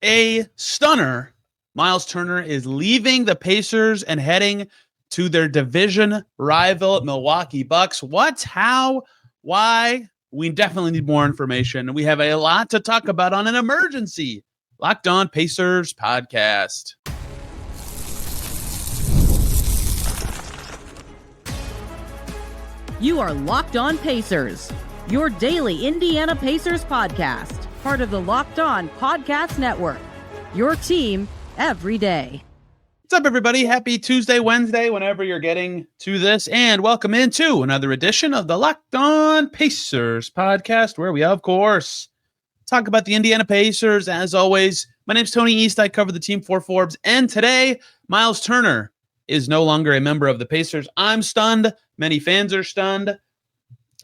A stunner. Myles Turner is leaving the Pacers and heading to their division rival, Milwaukee Bucks. What? How? Why? We definitely need more information. We have a lot to talk about on an emergency Locked On Pacers podcast. You are Locked On Pacers, your daily Indiana Pacers podcast, part of the Locked On Podcast Network, your team every day. What's up, everybody? Happy Tuesday, Wednesday, whenever you're getting to this, and welcome into another edition of the Locked On Pacers podcast, where we, of course, talk about the Indiana Pacers. As always, my name's Tony East. I cover the team for Forbes, and today, Myles Turner is no longer a member of the Pacers. I'm stunned. Many fans are stunned.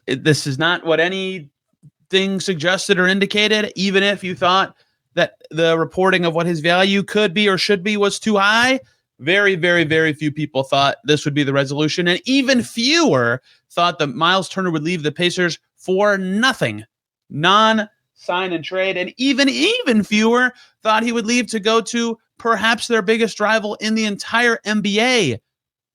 This is not what anything suggested or indicated, even if you thought that the reporting of what his value could be or should be was too high. Very, very, very few people thought this would be the resolution, and even fewer thought that Myles Turner would leave the Pacers for nothing, non-sign and trade, and even fewer thought he would leave to go to perhaps their biggest rival in the entire NBA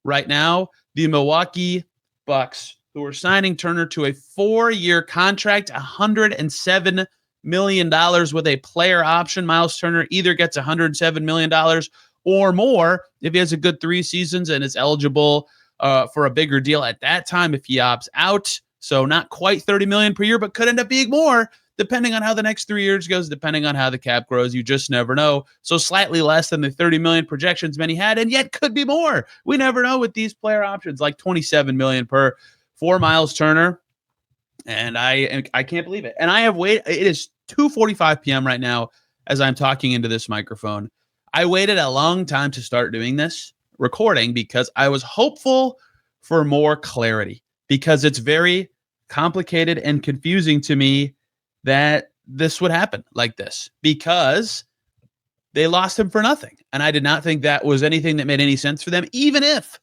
right now, the Milwaukee Bucks, who are signing Turner to a 4-year contract, $107 million with a player option. Myles Turner either gets $107 million or more if he has a good 3 seasons and is eligible for a bigger deal at that time if he opts out. So not quite $30 million per year, but could end up being more depending on how the next 3 years goes, depending on how the cap grows. You just never know. So slightly less than the $30 million projections many had, and yet could be more. We never know with these player options, like $27 million for Myles Turner. And I can't believe it. And I have waited. It is 2:45 p.m. right now as I'm talking into this microphone. I waited a long time to start doing this recording because I was hopeful for more clarity, because it's very complicated and confusing to me that this would happen like this, because they lost him for nothing. And I did not think that was anything that made any sense for them, even if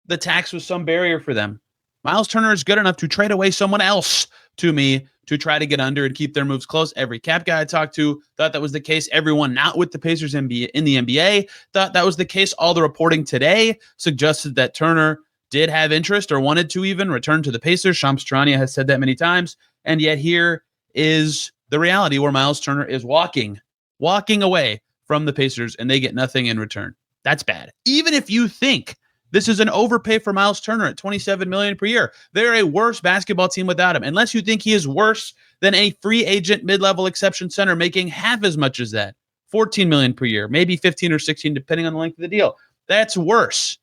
the tax was some barrier for them. Myles Turner is good enough to trade away someone else to me to try to get under and keep their moves close. Every cap guy I talked to thought that was the case. Everyone not with the Pacers in the NBA thought that was the case. All the reporting today suggested that Turner did have interest or wanted to even return to the Pacers. Shams Charania has said that many times. And yet here is the reality where Myles Turner is walking away from the Pacers, and they get nothing in return. That's bad. Even if you think this is an overpay for Myles Turner at $27 million per year, they're a worse basketball team without him. Unless you think he is worse than a free agent mid-level exception center making half as much as that, $14 million per year, maybe 15 or 16, depending on the length of the deal. That's worse.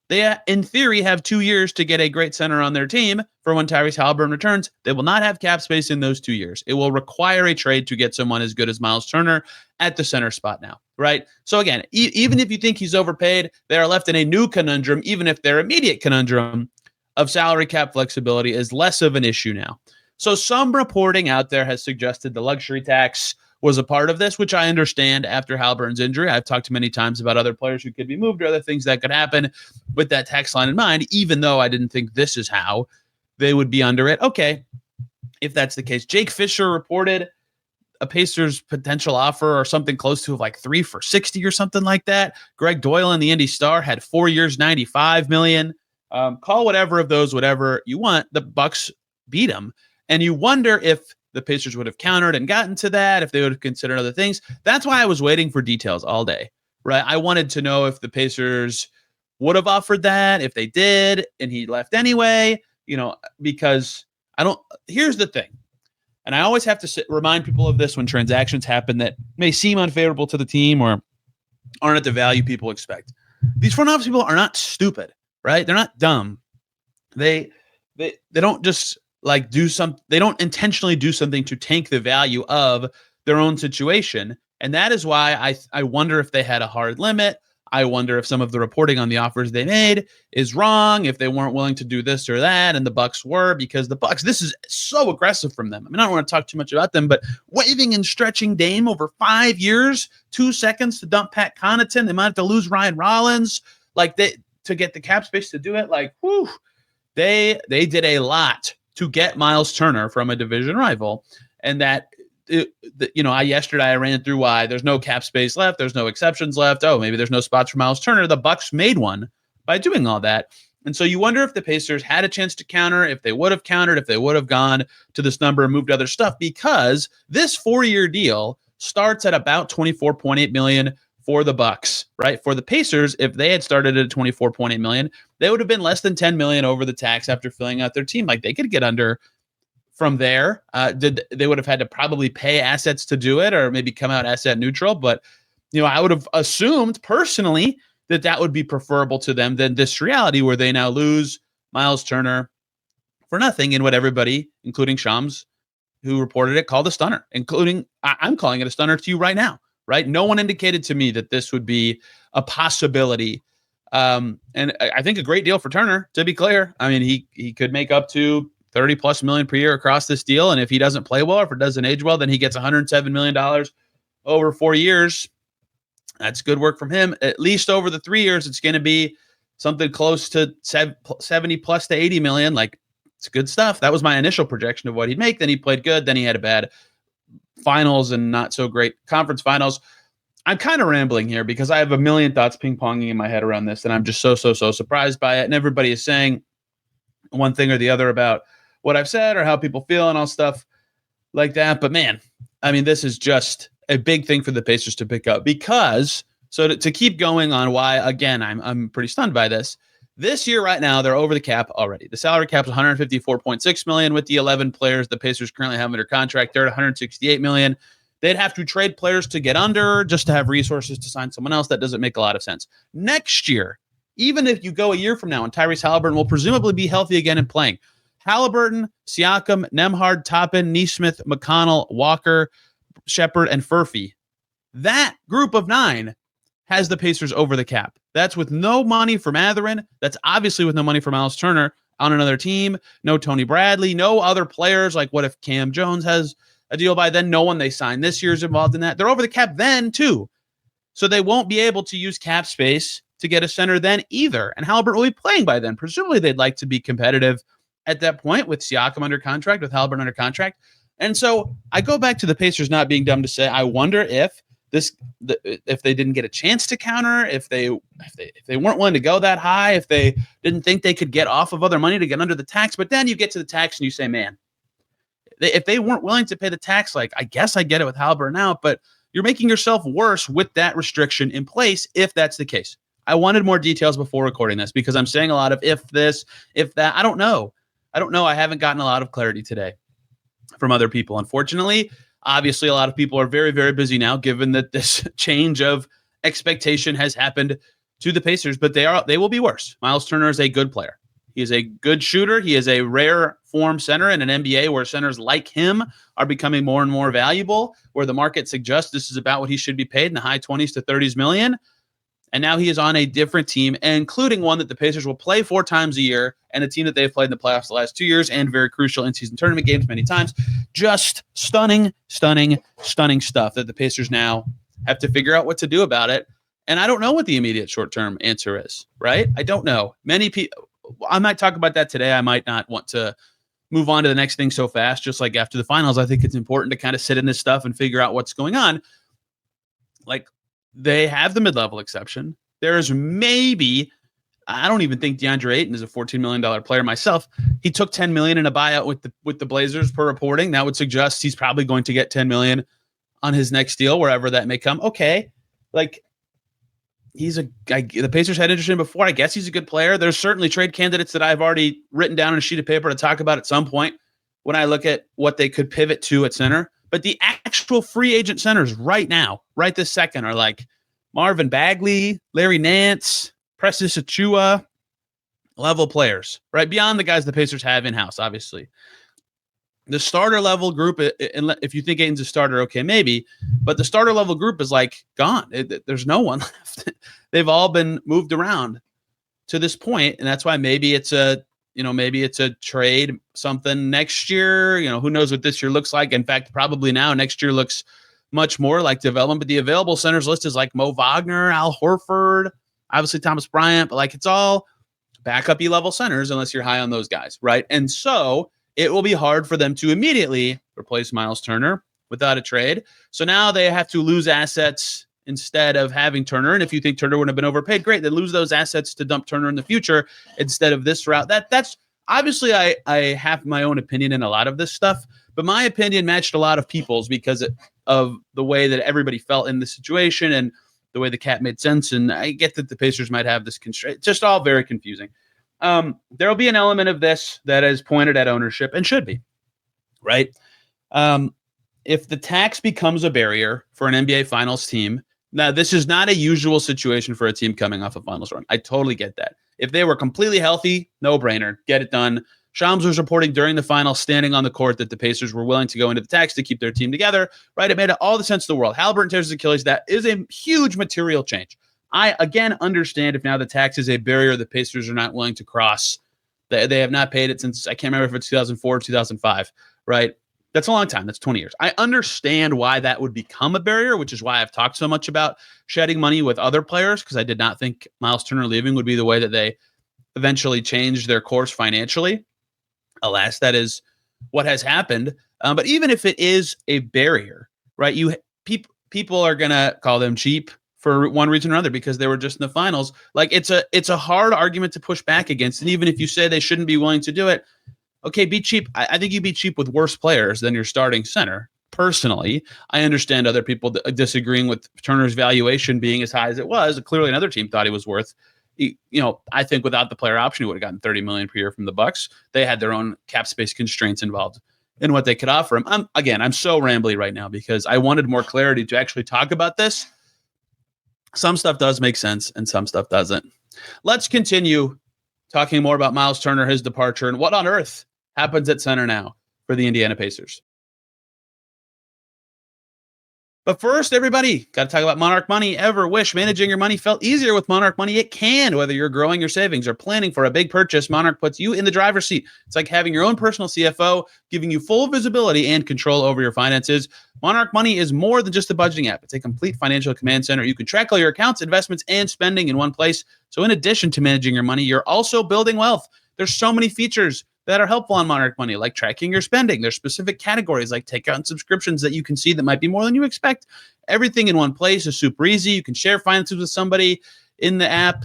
They, in theory, have 2 years to get a great center on their team for when Tyrese Haliburton returns. They will not have cap space in those 2 years. It will require a trade to get someone as good as Myles Turner at the center spot now, right? So again, even if you think he's overpaid, they are left in a new conundrum, even if their immediate conundrum of salary cap flexibility is less of an issue now. So some reporting out there has suggested the luxury tax was a part of this, which I understand after Haliburton's injury. I've talked many times about other players who could be moved or other things that could happen with that tax line in mind, even though I didn't think this is how they would be under it. Okay, if that's the case. Jake Fisher reported a Pacers potential offer or something close to like 3 for $60 or something like that. Greg Doyle in the Indy Star had 4 years, $95 million. Call whatever of those, whatever you want. The Bucks beat them. And you wonder if the Pacers would have countered and gotten to that, if they would have considered other things. That's why I was waiting for details all day, right? I wanted to know if the Pacers would have offered that, if they did, and he left anyway, because here's the thing. And I always have to remind people of this when transactions happen that may seem unfavorable to the team or aren't at the value people expect. These front office people are not stupid, right? They're not dumb. They don't just they don't intentionally do something to tank the value of their own situation. And that is why I wonder if they had a hard limit. I wonder if some of the reporting on the offers they made is wrong, if they weren't willing to do this or that, and the Bucks were, because the Bucks, this is so aggressive from them. I mean, I don't want to talk too much about them, but waving and stretching Dame over 5 years, 2 seconds to dump Pat Connaughton. They might have to lose Ryan Rollins, to get the cap space to do it. They did a lot to get Myles Turner from a division rival, and that yesterday I ran through why there's no cap space left. There's no exceptions left. Oh, maybe there's no spots for Myles Turner. The Bucks made one by doing all that. And so you wonder if the Pacers had a chance to counter, if they would have countered, if they would have gone to this number and moved other stuff, because this 4-year deal starts at about $24.8 million for the Bucks, right? For the Pacers, if they had started at $24.8 million, they would have been less than $10 million over the tax after filling out their team. Like, they could get under from there. They would have had to probably pay assets to do it, or maybe come out asset neutral. But, I would have assumed personally that would be preferable to them than this reality where they now lose Myles Turner for nothing in what everybody, including Shams, who reported it, called a stunner, including I'm calling it a stunner to you right now, right? No one indicated to me that this would be a possibility. And I think a great deal for Turner, to be clear. I mean, he could make up to $30+ million per year across this deal. And if he doesn't play well, or if it doesn't age well, then he gets $107 million over 4 years. That's good work from him. At least over the 3 years, it's going to be something close to 70 plus to 80 million. Like, it's good stuff. That was my initial projection of what he'd make. Then he played good. Then he had a bad finals and not so great conference finals. I'm kind of rambling here because I have a million thoughts ping-ponging in my head around this, and I'm just so surprised by it. And everybody is saying one thing or the other about what I've said or how people feel and all stuff like that. But man, I mean, this is just a big thing for the Pacers to pick up, because to keep going on why, again, I'm pretty stunned by this. This year right now, they're over the cap already. The salary cap is $154.6 million with the 11 players the Pacers currently have under contract. They're at $168 million. They'd have to trade players to get under just to have resources to sign someone else. That doesn't make a lot of sense. Next year, even if you go a year from now and Tyrese Haliburton will presumably be healthy again and playing, Haliburton, Siakam, Nembhard, Toppin, Nesmith, McConnell, Walker, Shepard, and Furphy. That group of 9 has the Pacers over the cap. That's with no money for Mathurin. That's obviously with no money for Myles Turner on another team. No Tony Bradley. No other players. Like, what if Cam Jones has a deal by then? No one they signed this year is involved in that. They're over the cap then, too. So they won't be able to use cap space to get a center then either. And Haliburton will be playing by then. Presumably they'd like to be competitive at that point with Siakam under contract, with Haliburton under contract. And so I go back to the Pacers not being dumb to say, I wonder if they didn't get a chance to counter, if they weren't willing to go that high, if they didn't think they could get off of other money to get under the tax. But then you get to the tax and you say, man, if they weren't willing to pay the tax, like, I guess I get it with Haliburton now, but you're making yourself worse with that restriction in place if that's the case. I wanted more details before recording this because I'm saying a lot of if this, if that. I don't know. I haven't gotten a lot of clarity today from other people, unfortunately. Obviously, a lot of people are very, very busy now, given that this change of expectation has happened to the Pacers, but they will be worse. Myles Turner is a good player. He is a good shooter. He is a rare form center in an NBA where centers like him are becoming more and more valuable, where the market suggests this is about what he should be paid in the high 20s to 30s million. And now he is on a different team, including one that the Pacers will play 4 times a year, and a team that they've played in the playoffs the last 2 years and very crucial in-season tournament games many times. Just stunning stuff that the Pacers now have to figure out what to do about it. And I don't know what the immediate short-term answer is, right? I don't know. Many people, I might talk about that today. I might not want to move on to the next thing so fast, just like after the finals. I think it's important to kind of sit in this stuff and figure out what's going on. Like, they have the mid-level exception. There's maybe, I don't even think DeAndre Ayton is a $14 million player myself. He took $10 million in a buyout with the Blazers per reporting. That would suggest he's probably going to get $10 million on his next deal, wherever that may come. Okay. Like, the Pacers had interest in him before. I guess he's a good player. There's certainly trade candidates that I've already written down on a sheet of paper to talk about at some point when I look at what they could pivot to at center. But the actual free agent centers right now, right this second, are like Marvin Bagley, Larry Nance, Precious Achiuwa level players, right? Beyond the guys the Pacers have in-house, obviously. The starter level group, if you think Ayton's a starter, okay, maybe. But the starter level group is like gone. There's no one left. They've all been moved around to this point, and that's why maybe it's a trade something next year. Who knows what this year looks like. In fact, probably now next year looks much more like development. But the available centers list is like Mo Wagner, Al Horford, obviously Thomas Bryant, but like it's all backup-y level centers unless you're high on those guys, right? And so it will be hard for them to immediately replace Myles Turner without a trade. So now they have to lose assets instead of having Turner. And if you think Turner would have been overpaid, great. Then lose those assets to dump Turner in the future instead of this route. That's obviously I have my own opinion in a lot of this stuff, but my opinion matched a lot of people's because of the way that everybody felt in the situation and the way the cap made sense. And I get that the Pacers might have this constraint. Just all very confusing. There'll be an element of this that is pointed at ownership and should be, right? If the tax becomes a barrier for an NBA Finals team, now this is not a usual situation for a team coming off a Finals run. I totally get that. If they were completely healthy, no brainer, get it done. Shams was reporting during the finals, standing on the court, that the Pacers were willing to go into the tax to keep their team together, right? It made all the sense in the world. Haliburton tears his Achilles. That is a huge material change. I, again, understand if now the tax is a barrier the Pacers are not willing to cross. They have not paid it since, I can't remember if it's 2004 or 2005, right? That's a long time. That's 20 years. I understand why that would become a barrier, which is why I've talked so much about shedding money with other players, because I did not think Myles Turner leaving would be the way that they eventually changed their course financially. Alas, that is what has happened. But even if it is a barrier, right, people are going to call them cheap for one reason or another because they were just in the finals. Like it's a hard argument to push back against. And even if you say they shouldn't be willing to do it, okay, be cheap. I think you'd be cheap with worse players than your starting center. Personally, I understand other people disagreeing with Turner's valuation being as high as it was. Clearly, another team thought he was worth. I think without the player option, he would have gotten $30 million per year from the Bucks. They had their own cap space constraints involved in what they could offer him. I'm so rambly right now because I wanted more clarity to actually talk about this. Some stuff does make sense and some stuff doesn't. Let's continue talking more about Myles Turner, his departure, and what on earth happens at center now for the Indiana Pacers. But first, everybody, got to talk about Monarch Money. Ever wish managing your money felt easier with Monarch Money? It can. Whether you're growing your savings or planning for a big purchase, Monarch puts you in the driver's seat. It's like having your own personal CFO, giving you full visibility and control over your finances. Monarch Money is more than just a budgeting app. It's a complete financial command center. You can track all your accounts, investments, and spending in one place. So in addition to managing your money, you're also building wealth. There's so many features that are helpful on Monarch Money, like tracking your spending. There's specific categories like takeout and subscriptions that you can see that might be more than you expect. Everything in one place is super easy. You can share finances with somebody in the app.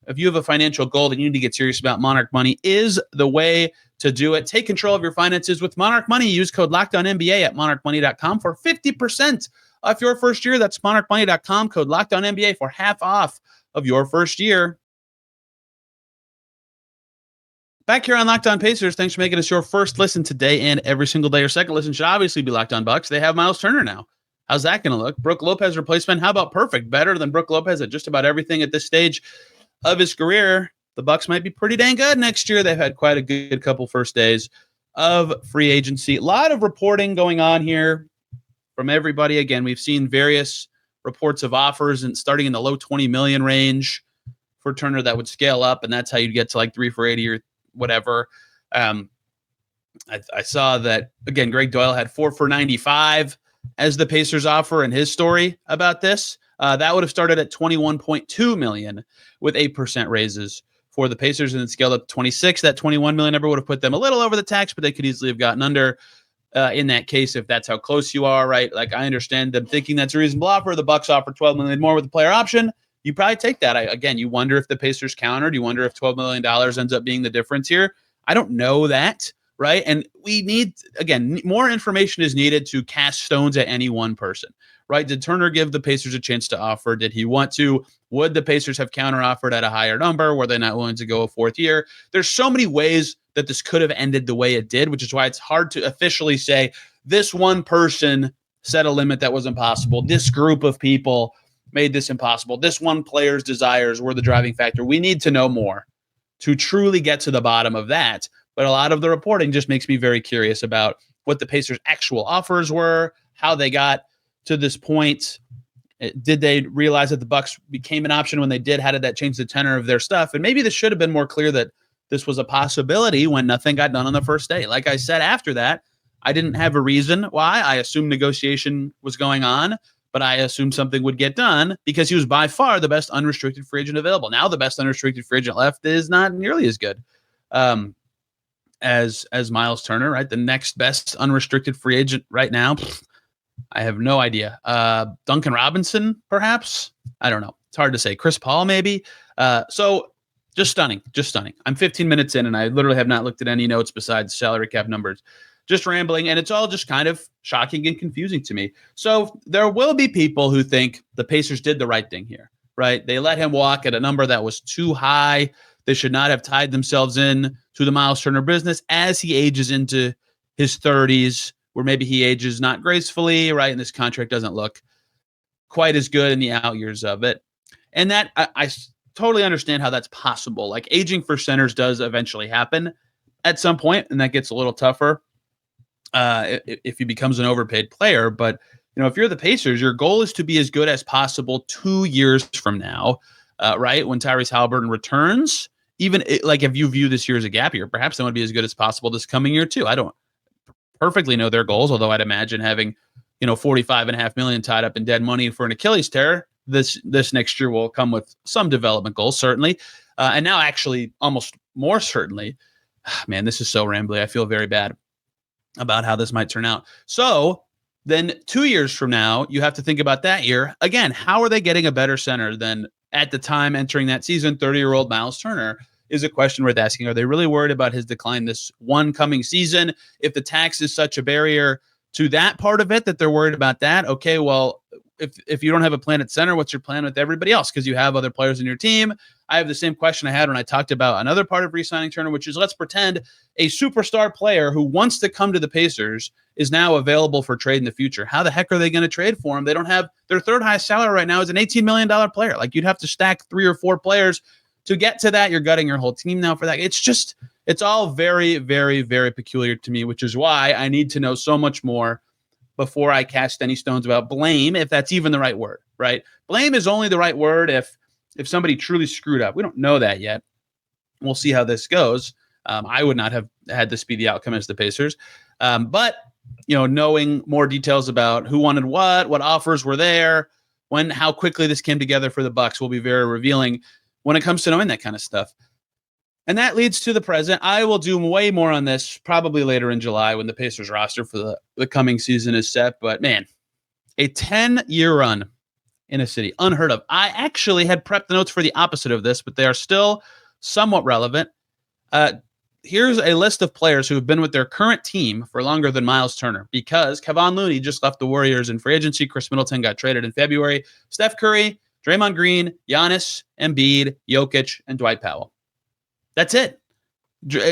If you have a financial goal that you need to get serious about, Monarch Money is the way to do it. Take control of your finances with Monarch Money. Use code LOCKEDONNBA at monarchmoney.com for 50% off your first year. That's monarchmoney.com, code LOCKEDONNBA for half off of your first year. Back here on Locked On Pacers, thanks for making us your first listen today and every single day. Your second listen should obviously be Locked On Bucks. They have Myles Turner now. How's that going to look? Brook Lopez replacement. How about perfect? Better than Brook Lopez at just about everything at this stage of his career. The Bucks might be pretty dang good next year. They've had quite a good couple first days of free agency. A lot of reporting going on here from everybody. Again, we've seen various reports of offers and starting in the low 20 million range for Turner that would scale up, and that's how you'd get to like 3 for 80 or whatever. I saw that, again, Greg Doyle had 4 for 95 as the Pacers offer in his story about this. That would have started at 21.2 million with 8% raises for the Pacers, and then scaled up to 26. That 21 million number would have put them a little over the tax, but they could easily have gotten under in that case if that's how close you are, right? Like, I understand them thinking that's a reasonable offer. The Bucks offer 12 million more with the player option. You probably take that. Again, you wonder if the Pacers countered. You wonder if $12 million ends up being the difference here. I don't know that, right? And we need, again, more information is needed to cast stones at any one person, right? Did Turner give the Pacers a chance to offer? Did he want to? Would the Pacers have counter-offered at a higher number? Were they not willing to go a fourth year? There's so many ways that this could have ended the way it did, which is why it's hard to officially say this one person set a limit that was impossible. This group of people made this impossible. This one player's desires were the driving factor. We need to know more to truly get to the bottom of that. But a lot of the reporting just makes me very curious about what the Pacers' actual offers were, how they got to this point. Did they realize that the Bucks became an option when they did? How did that change the tenor of their stuff? And maybe this should have been more clear that this was a possibility when nothing got done on the first day. Like I said, after that, I didn't have a reason why. I assumed negotiation was going on, but I assumed something would get done because he was by far the best unrestricted free agent available. Now the best unrestricted free agent left is not nearly as good as Myles Turner, right? The next best unrestricted free agent right now, I have no idea. Duncan Robinson, perhaps? I don't know. It's hard to say. Chris Paul, maybe? So just stunning. I'm 15 minutes in, and I literally have not looked at any notes besides salary cap numbers. Just rambling, and it's all just kind of shocking and confusing to me. So there will be people who think the Pacers did the right thing here, right? They let him walk at a number that was too high. They should not have tied themselves in to the Myles Turner business as he ages into his 30s, where maybe he ages not gracefully, right? And this contract doesn't look quite as good in the out years of it. And that I totally understand how that's possible. Like, aging for centers does eventually happen at some point, and that gets a little tougher if he becomes an overpaid player. But, if you're the Pacers, your goal is to be as good as possible 2 years from now, right? When Tyrese Haliburton returns, even if you view this year as a gap year, perhaps they want to be as good as possible this coming year too. I don't perfectly know their goals, although I'd imagine having, $45.5 million tied up in dead money for an Achilles tear this next year will come with some development goals, certainly. And now actually almost more certainly, man, this is so rambly. I feel very bad about how this might turn out. So then 2 years from now, you have to think about that year. Again, how are they getting a better center than at the time entering that season, 30-year-old Myles Turner? Is a question worth asking. Are they really worried about his decline this one coming season? If the tax is such a barrier to that part of it that they're worried about that, okay, well, if you don't have a plan at center, what's your plan with everybody else? Because you have other players in your team. I have the same question I had when I talked about another part of re-signing Turner, which is, let's pretend a superstar player who wants to come to the Pacers is now available for trade in the future. How the heck are they going to trade for him? They don't have their third highest salary right now is an $18 million player. Like, you'd have to stack 3 or 4 players to get to that. You're gutting your whole team now for that. It's all very, very, very peculiar to me, which is why I need to know so much more before I cast any stones about blame, if that's even the right word, right? Blame is only the right word if somebody truly screwed up. We don't know that yet. We'll see how this goes. I would not have had this be the outcome as the Pacers. But, knowing more details about who wanted what offers were there, how quickly this came together for the Bucks will be very revealing when it comes to knowing that kind of stuff. And that leads to the present. I will do way more on this probably later in July when the Pacers roster for the coming season is set. But man, a 10-year run in a city, unheard of. I actually had prepped the notes for the opposite of this, but they are still somewhat relevant. Here's a list of players who have been with their current team for longer than Myles Turner, because Kevon Looney just left the Warriors in free agency. Chris Middleton got traded in February. Steph Curry, Draymond Green, Giannis, Embiid, Jokic, and Dwight Powell. That's it.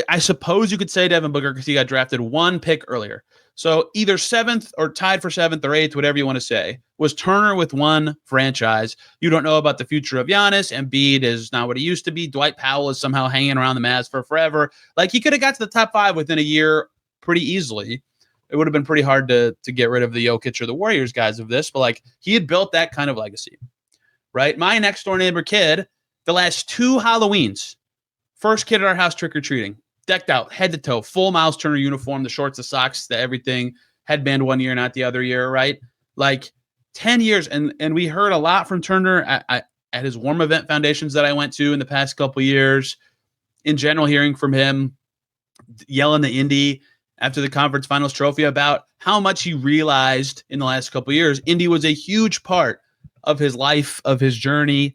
I suppose you could say Devin Booker because he got drafted 1 pick earlier. So either 7th or tied for 7th or 8th, whatever you want to say, was Turner with 1 franchise. You don't know about the future of Giannis. Embiid is not what he used to be. Dwight Powell is somehow hanging around the Mavs for forever. Like, he could have got to the top 5 within a year pretty easily. It would have been pretty hard to get rid of the Jokic or the Warriors guys of this, but like, he had built that kind of legacy, right? My next door neighbor kid, the last 2 Halloweens, first kid at our house trick-or-treating, decked out, head to toe, full Myles Turner uniform, the shorts, the socks, the everything, headband one year, not the other year, right? Like, 10 years. And we heard a lot from Turner at his warm event foundations that I went to in the past couple years. In general, hearing from him yelling the Indy after the conference finals trophy about how much he realized in the last couple years Indy was a huge part of his life, of his journey,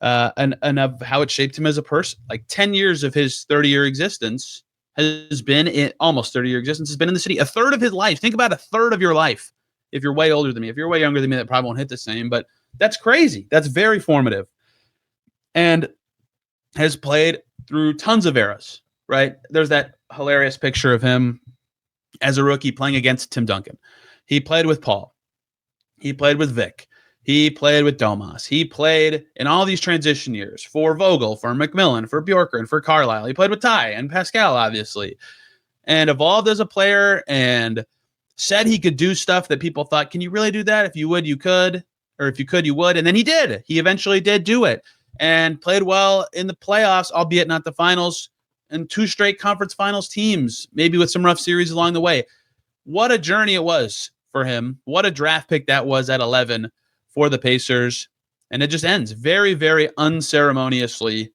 and of how it shaped him as a person. Like, 10 years of his 30-year existence has been in almost 30-year existence has been in the city. A third of his life. Think about a third of your life. If you're way older than me, if you're way younger than me, that probably won't hit the same, but that's crazy. That's very formative, and has played through tons of eras, right? There's that hilarious picture of him as a rookie playing against Tim Duncan. He played with Paul. He played with Vic. He played with Domas. He played in all these transition years for Vogel, for McMillan, for Bjorker, and for Carlisle. He played with Ty and Pascal, obviously, and evolved as a player and said he could do stuff that people thought, can you really do that? If you would, you could. Or if you could, you would. And then he did. He eventually did do it and played well in the playoffs, albeit not the finals, and 2 straight conference finals teams, maybe with some rough series along the way. What a journey it was for him. What a draft pick that was at 11 for the Pacers. And it just ends very, very unceremoniously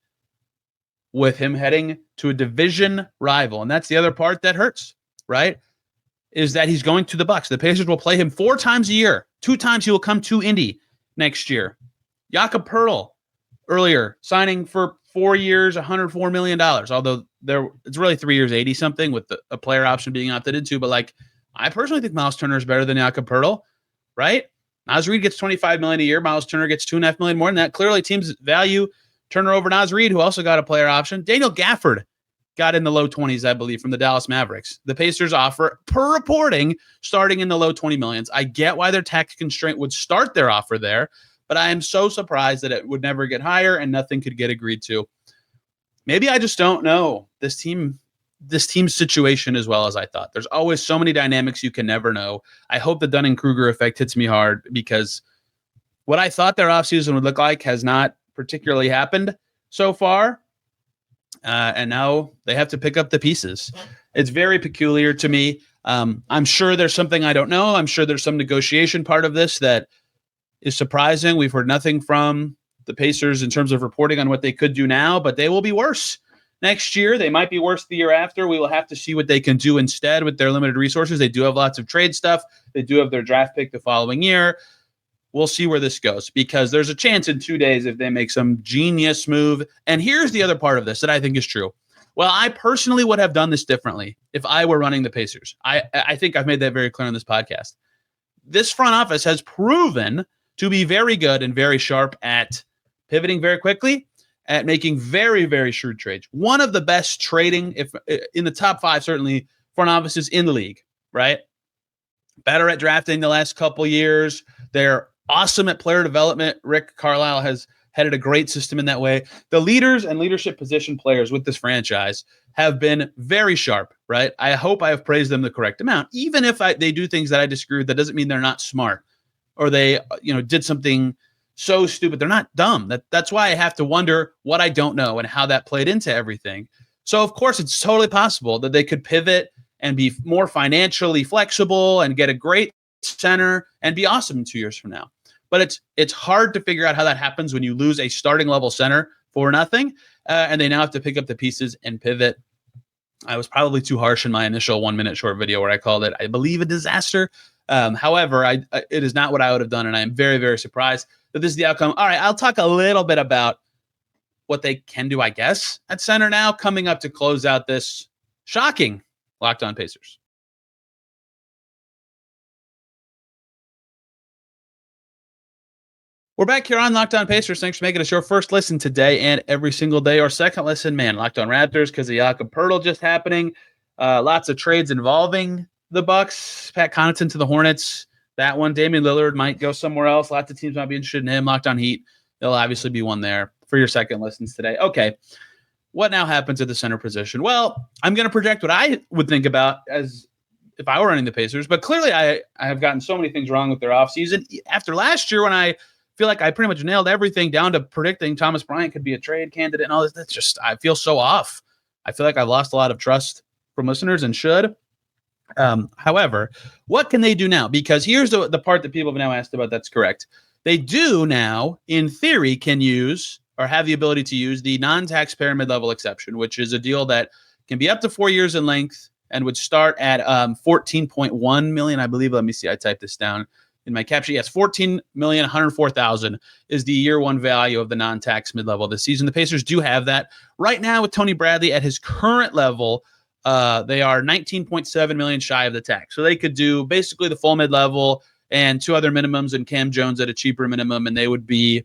with him heading to a division rival. And that's the other part that hurts, right? is that he's going to the Bucks. The Pacers will play him 4 times a year. 2 times he will come to Indy next year. Jakob Poeltl, earlier, signing for 4 years, $104 million, although it's really 3 years, 80-something, with a player option being opted into. But, like, I personally think Myles Turner is better than Jakob Poeltl, right? Naz Reid gets $25 million a year. Myles Turner gets $2.5 million more than that. Clearly, teams value Turner over Naz Reid, who also got a player option. Daniel Gafford got in the low 20s, I believe, from the Dallas Mavericks. The Pacers offer, per reporting, starting in the low 20 millions. I get why their tax constraint would start their offer there, but I am so surprised that it would never get higher and nothing could get agreed to. Maybe I just don't know this team's situation as well as I thought. There's always so many dynamics you can never know. I hope the Dunning-Kruger effect hits me hard, because what I thought their offseason would look like has not particularly happened so far. And now they have to pick up the pieces. It's very peculiar to me. I'm sure there's something I don't know. I'm sure there's some negotiation part of this that is surprising. We've heard nothing from the Pacers in terms of reporting on what they could do now, but they will be worse next year. They might be worse the year after. We will have to see what they can do instead with their limited resources. They do have lots of trade stuff. They do have their draft pick the following year. We'll see where this goes, because there's a chance in 2 days if they make some genius move. And here's the other part of this that I think is true. Well, I personally would have done this differently if I were running the Pacers. I think I've made that very clear on this podcast. This front office has proven to be very good and very sharp at pivoting very quickly, at making very, very shrewd trades. One of the best trading, if in the top 5, certainly, front offices in the league, right? Better at drafting the last couple years. They're awesome at player development. Rick Carlisle has headed a great system in that way. The leaders and leadership position players with this franchise have been very sharp, right? I hope I have praised them the correct amount. Even if they do things that I disagree with, that doesn't mean they're not smart, or they did something so stupid. They're not dumb. That's why I have to wonder what I don't know and how that played into everything. So, of course, it's totally possible that they could pivot and be more financially flexible and get a great center and be awesome in 2 years from now. But it's hard to figure out how that happens when you lose a starting level center for nothing, and they now have to pick up the pieces and pivot. I was probably too harsh in my initial 1-minute short video where I called it, I believe, a disaster. However, it is not what I would have done, and I am very, very surprised that this is the outcome. All right, I'll talk a little bit about what they can do, I guess, at center now, coming up to close out this shocking Locked On Pacers. We're back here on Locked On Pacers. Thanks for making us your first listen today and every single day. Or second listen, man, Locked On Raptors, because of Jakob Poeltl just happening. Lots of trades involving the Bucks. Pat Connaughton to the Hornets. That one, Damian Lillard might go somewhere else. Lots of teams might be interested in him. Locked On Heat. There'll obviously be one there for your second listens today. Okay, what now happens at the center position? Well, I'm going to project what I would think about as if I were running the Pacers. But clearly I have gotten so many things wrong with their offseason. After last year, when I feel like I pretty much nailed everything down to predicting Thomas Bryant could be a trade candidate and all this. That's just, I feel so off. I feel like I've lost a lot of trust from listeners and should. However, what can they do now? Because here's the part that people have now asked about that's correct. They do now, in theory, can use or have the ability to use the non-taxpayer mid-level exception, which is a deal that can be up to 4 years in length and would start at $14.1 million, I believe. Let me see. I typed this down in my caption. Yes, $14,104,000 is the year one value of the non-tax mid-level this season. The Pacers do have that right now with Tony Bradley at his current level. They are $19.7 million shy of the tax, so they could do basically the full mid-level and 2 other minimums and Cam Jones at a cheaper minimum, and they would be,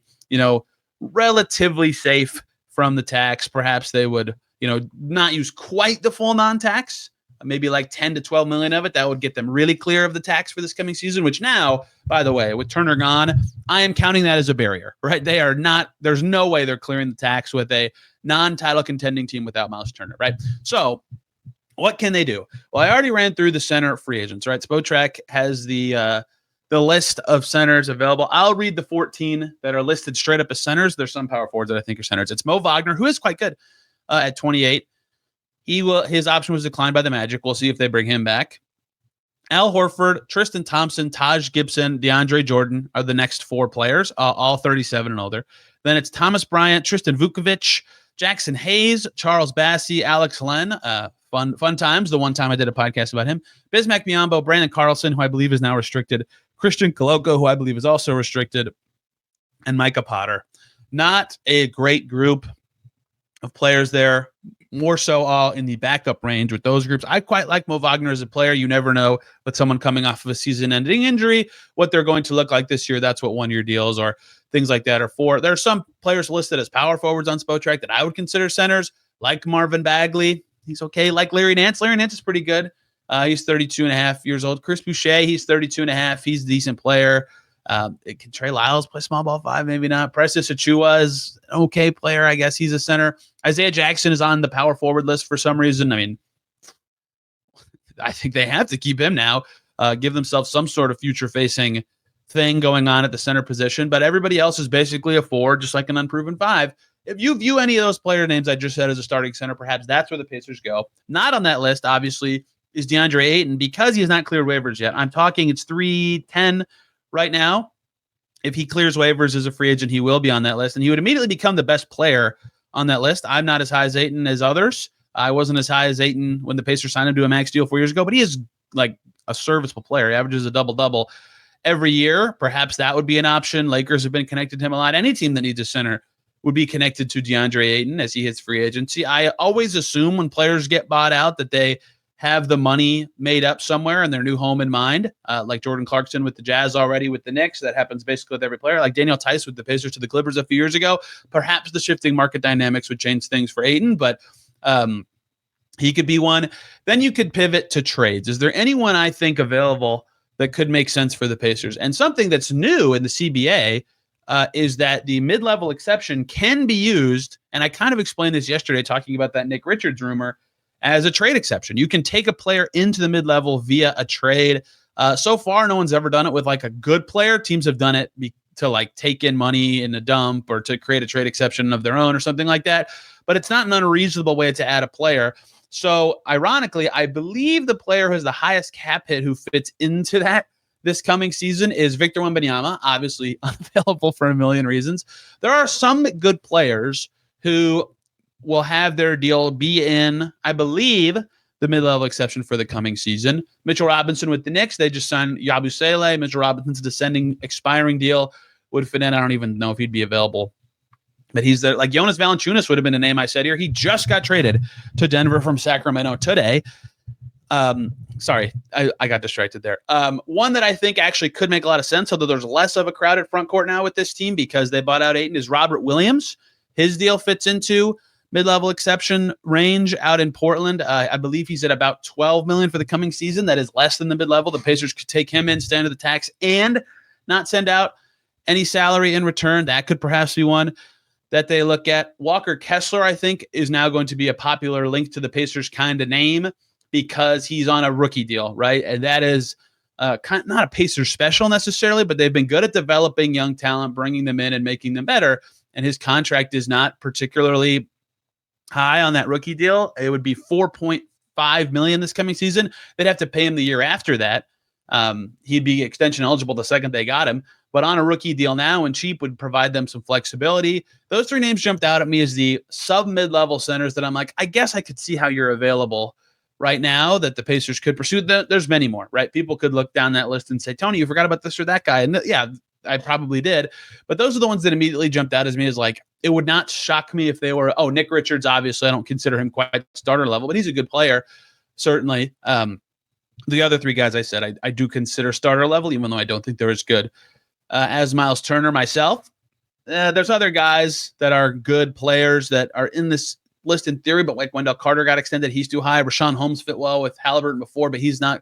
relatively safe from the tax. Perhaps they would, not use quite the full non-tax. Maybe like 10 to 12 million of it. That would get them really clear of the tax for this coming season, which now, by the way, with Turner gone, I am counting that as a barrier, right? They are not, there's no way they're clearing the tax with a non-title contending team without Myles Turner, right? So what can they do? Well, I already ran through the center free agents, right? Spotrac has the list of centers available. I'll read the 14 that are listed straight up as centers. There's some power forwards that I think are centers. It's Mo Wagner, who is quite good at 28. His option was declined by the Magic. We'll see if they bring him back. Al Horford, Tristan Thompson, Taj Gibson, DeAndre Jordan are the next 4 players, all 37 and older. Then it's Thomas Bryant, Tristan Vukovic, Jackson Hayes, Charles Bassey, Alex Len, Fun times. The one time I did a podcast about him. Bismack Biyombo, Brandon Carlson, who I believe is now restricted, Christian Koloko, who I believe is also restricted, and Micah Potter. Not a great group of players there, more so all in the backup range with those groups. I quite like Mo Wagner as a player. You never know with someone coming off of a season-ending injury, what they're going to look like this year. That's what one-year deals or things like that are for. There are some players listed as power forwards on Spotrac that I would consider centers, like Marvin Bagley. He's okay. Like Larry Nance. Larry Nance is pretty good. He's 32 and a half years old. Chris Boucher, he's 32 and a half. He's a decent player. Can Trey Lyles play small ball 5? Maybe not. Precious Achua is an okay player. I guess he's a center. Isaiah Jackson is on the power forward list for some reason. I mean, I think they have to keep him now, give themselves some sort of future-facing thing going on at the center position. But everybody else is basically a 4, just like an unproven 5. If you view any of those player names I just said as a starting center, perhaps that's where the Pacers go. Not on that list, obviously, is DeAndre Ayton because he has not cleared waivers yet. I'm talking it's 3-10 right now. If he clears waivers as a free agent, he will be on that list, and he would immediately become the best player on that list. I'm not as high as Ayton as others. I wasn't as high as Ayton when the Pacers signed him to a max deal 4 years ago, but he is like a serviceable player. He averages a double-double every year. Perhaps that would be an option. Lakers have been connected to him a lot. Any team that needs a center would be connected to DeAndre Ayton as he hits free agency. I always assume when players get bought out that they have the money made up somewhere and their new home in mind, like Jordan Clarkson with the Jazz already with the Knicks. That happens basically with every player, like Daniel Tice with the Pacers to the Clippers a few years ago. Perhaps the shifting market dynamics would change things for Ayton, but he could be one. Then you could pivot to trades. Is there anyone I think available that could make sense for the Pacers? And something that's new in the CBA is that the mid-level exception can be used, and I kind of explained this yesterday talking about that Nick Richards rumor, as a trade exception. You can take a player into the mid-level via a trade. So far, no one's ever done it with like a good player. Teams have done it to like take in money in a dump or to create a trade exception of their own or something like that. But it's not an unreasonable way to add a player. So ironically, I believe the player who has the highest cap hit who fits into that this coming season is Victor Wembanyama, obviously unavailable for a million reasons. There are some good players who will have their deal be in, I believe, the mid-level exception for the coming season. Mitchell Robinson with the Knicks, they just signed Yabusele. Mitchell Robinson's descending, expiring deal would fit in. I don't even know if he'd be available. But he's there. Like Jonas Valanciunas would have been a name I said here. He just got traded to Denver from Sacramento today. Sorry, I got distracted there. One that I think actually could make a lot of sense, although there's less of a crowded front court now with this team because they bought out Ayton, is Robert Williams. His deal fits into mid-level exception range out in Portland. I believe he's at about $12 million for the coming season. That is less than the mid-level. The Pacers could take him in, stand to the tax, and not send out any salary in return. That could perhaps be one that they look at. Walker Kessler, I think, is now going to be a popular link to the Pacers kind of name because he's on a rookie deal, right? And that is not a Pacers special necessarily, but they've been good at developing young talent, bringing them in and making them better. And his contract is not particularly high on that rookie deal. It would be $4.5 million this coming season. They'd have to pay him the year after that. He'd be extension eligible the second they got him. But on a rookie deal now and cheap would provide them some flexibility. Those three names jumped out at me as the sub-mid-level centers that I'm like, I guess I could see how you're available right now that the Pacers could pursue. There's many more, right? People could look down that list and say, Tony, you forgot about this or that guy. And yeah, I probably did. But those are the ones that immediately jumped out as me as like, it would not shock me if they were, Nick Richards, obviously, I don't consider him quite starter level, but he's a good player, certainly. The other three guys I said, I do consider starter level, even though I don't think they're as good as Myles Turner myself. There's other guys that are good players that are in this list in theory, but like Wendell Carter got extended. He's too high. Rashawn Holmes fit well with Haliburton before, but he's not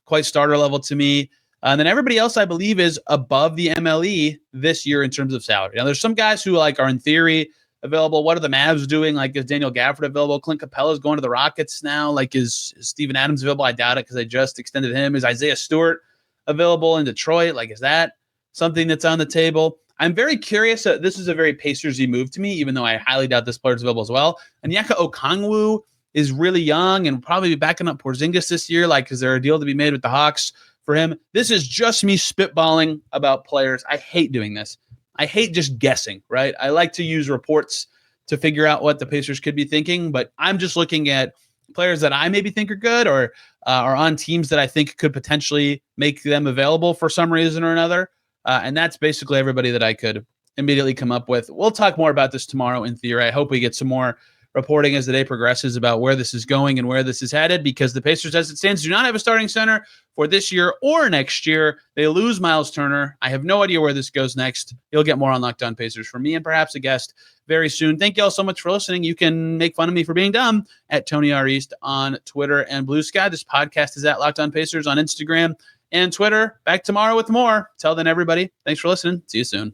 quite starter level to me. And then everybody else, I believe, is above the MLE this year in terms of salary. Now, there's some guys who like are in theory available. What are the Mavs doing? Like, is Daniel Gafford available? Clint Capella is going to the Rockets now. Like, is Steven Adams available? I doubt it because they just extended him. Is Isaiah Stewart available in Detroit? Like, is that something that's on the table? I'm very curious. This is a very Pacers-y move to me, even though I highly doubt this player is available as well. And Onyeka Okongwu is really young and probably be backing up Porzingis this year. Like, is there a deal to be made with the Hawks for him? This is just me spitballing about players. I hate doing this. I hate just guessing, right? I like to use reports to figure out what the Pacers could be thinking, but I'm just looking at players that I maybe think are good or are on teams that I think could potentially make them available for some reason or another. And that's basically everybody that I could immediately come up with. We'll talk more about this tomorrow in theory. I hope we get some more reporting as the day progresses about where this is going and where this is headed, because the Pacers, as it stands, do not have a starting center for this year or next year. They lose Myles Turner. I have no idea where this goes next. You'll get more on Locked On Pacers from me and perhaps a guest very soon. Thank you all so much for listening. You can make fun of me for being dumb at Tony R. East on Twitter and Blue Sky. This podcast is at Locked On Pacers on Instagram and Twitter. Back tomorrow with more. Till then, everybody, thanks for listening. See you soon.